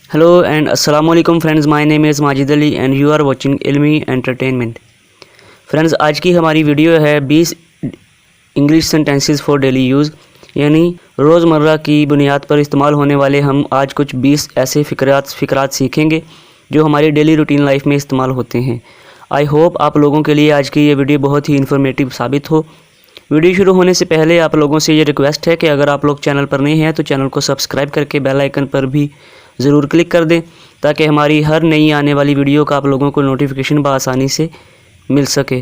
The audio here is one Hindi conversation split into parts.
Hello and Assalamu alaikum friends, my name is Majid Ali and you are watching Ilmi entertainment. Friends, आज की हमारी वीडियो है 20 English sentences for daily use, यानी रोज़मर्रा की बुनियाद पर इस्तेमाल होने वाले हम आज कुछ 20 ऐसे फ़िक्रात सीखेंगे जो हमारी डेली रूटीन लाइफ में इस्तेमाल होते हैं। आई होप आप लोगों के लिए आज की ये वीडियो बहुत ही इन्फॉर्मेटिव साबित हो। वीडियो शुरू होने से पहले आप लोगों से ये रिक्वेस्ट है कि अगर आप लोग चैनल पर नए हैं तो चैनल को सब्सक्राइब करके बेल आइकन पर भी ज़रूर क्लिक कर दें ताकि हमारी हर नई आने वाली वीडियो का आप लोगों को नोटिफिकेशन बआसानी से मिल सके।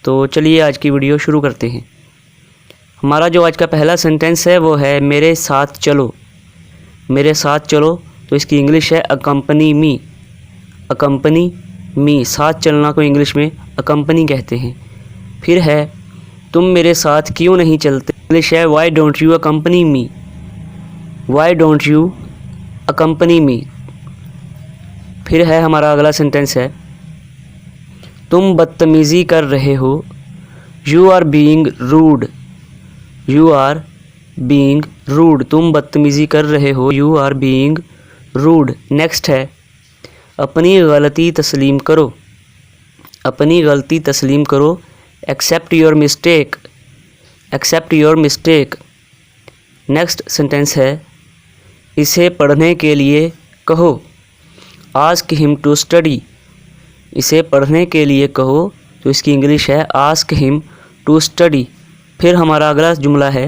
तो चलिए आज की वीडियो शुरू करते हैं। हमारा जो आज का पहला सेंटेंस है वो है मेरे साथ चलो। मेरे साथ चलो तो इसकी इंग्लिश है अकम्पनी मी। अकम्पनी मी, साथ चलना को इंग्लिश में अकम्पनी कहते हैं। फिर है तुम मेरे साथ क्यों नहीं चलते, इंग्लिश है why don't you accompany me. Why don't you accompany मी। फिर है हमारा अगला सेंटेंस है तुम बदतमीज़ी कर रहे हो, you are being rude. You are being rude, तुम बदतमीज़ी कर रहे हो, you are being rude. Next है अपनी गलती तस्लीम करो। अपनी गलती तस्लीम करो, accept your mistake. Accept your mistake. Next sentence है इसे पढ़ने के लिए कहो, आस्क हिम टू स्टडी। इसे पढ़ने के लिए कहो तो इसकी इंग्लिश है आस्क हिम टू स्टडी। फिर हमारा अगला जुमला है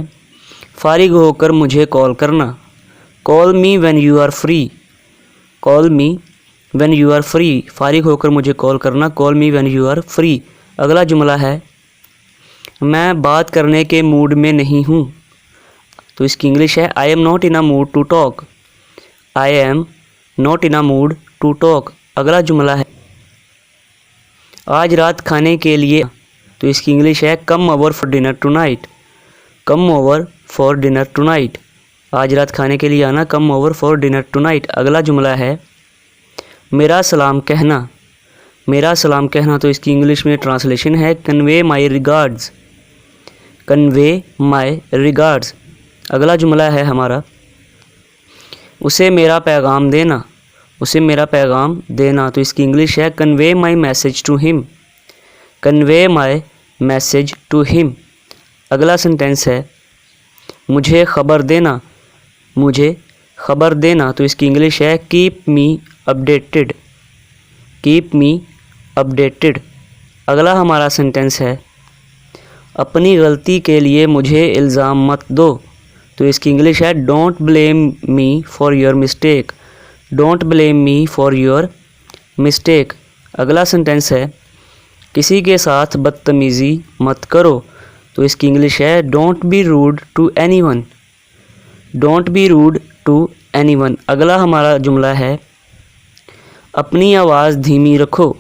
फारिग होकर मुझे कॉल करना, call me when you are free. Call me when you are free, फारिग होकर मुझे कॉल करना, call me when you are free. अगला जुमला है मैं बात करने के मूड में नहीं हूँ, तो इसकी इंग्लिश है I am not in a mood to talk. I am not in a mood to talk. अगला जुमला है आज रात खाने के लिए, तो इसकी इंग्लिश है come over for dinner tonight. Come over for dinner tonight, आज रात खाने के लिए आना, come over for dinner tonight. अगला जुमला है मेरा सलाम कहना। मेरा सलाम कहना, तो इसकी इंग्लिश में ट्रांसलेशन है convey my regards. Convey my regards. अगला जुमला है हमारा उसे मेरा पैगाम देना। उसे मेरा पैगाम देना, तो इसकी इंग्लिश है convey my message to him. Convey my message to him. अगला सेंटेंस है मुझे खबर देना। मुझे खबर देना, तो इसकी इंग्लिश है keep me updated. Keep me updated. अगला हमारा सेंटेंस है अपनी गलती के लिए मुझे इल्ज़ाम मत दो, तो इसकी इंग्लिश है don't blame me for your mistake. Don't blame me for your mistake. अगला सेंटेंस है किसी के साथ बदतमीज़ी मत करो, तो इसकी इंग्लिश है don't be rude to anyone. Don't be rude to anyone. अगला हमारा जुमला है अपनी आवाज़ धीमी रखो।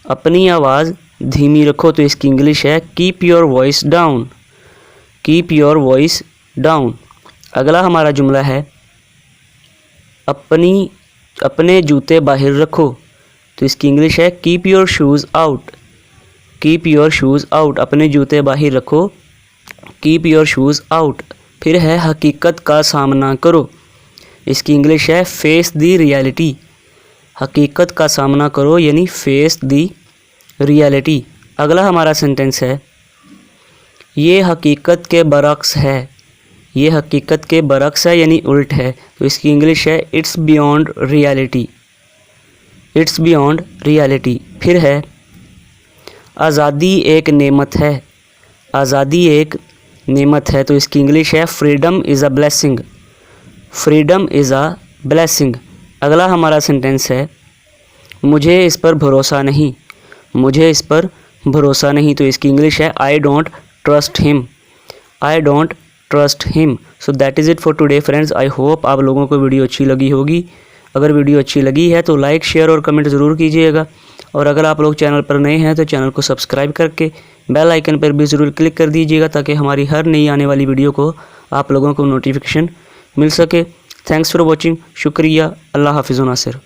अपनी आवाज़ धीमी रखो, तो इसकी इंग्लिश है keep your voice down. Keep your voice down. अगला हमारा जुमला है अपने जूते बाहर रखो, तो इसकी इंग्लिश है keep your shoes out. Keep your shoes out. अपने जूते बाहर रखो, कीप योर शूज़ आउट। फिर है हकीकत का सामना करो, इसकी इंग्लिश है फेस दी रियलिटी। हकीकत का सामना करो यानी फेस दी रियलिटी। अगला हमारा सेंटेंस है ये हकीकत के बरक्स है। ये हकीकत के बरक्स है यानी उल्ट है, तो इसकी इंग्लिश है it's beyond reality. It's beyond reality. फिर है आज़ादी एक नेमत है। आज़ादी एक नेमत है, तो इसकी इंग्लिश है freedom is a blessing. Freedom is a blessing. अगला हमारा सेंटेंस है मुझे इस पर भरोसा नहीं। मुझे इस पर भरोसा नहीं, तो इसकी इंग्लिश है I don't trust him. I don't trust him. So that is it for today friends. I hope आप लोगों को वीडियो अच्छी लगी होगी। अगर वीडियो अच्छी लगी है तो लाइक शेयर और कमेंट ज़रूर कीजिएगा, और अगर आप लोग चैनल पर नए हैं तो चैनल को सब्सक्राइब करके बेल आइकन पर भी ज़रूर क्लिक कर दीजिएगा ताकि हमारी हर नई आने वाली वीडियो को आप लोगों को नोटिफिकेशन मिल सके। Thanks for watching. शुक्रिया। अल्लाह हाफिज़ नासिर।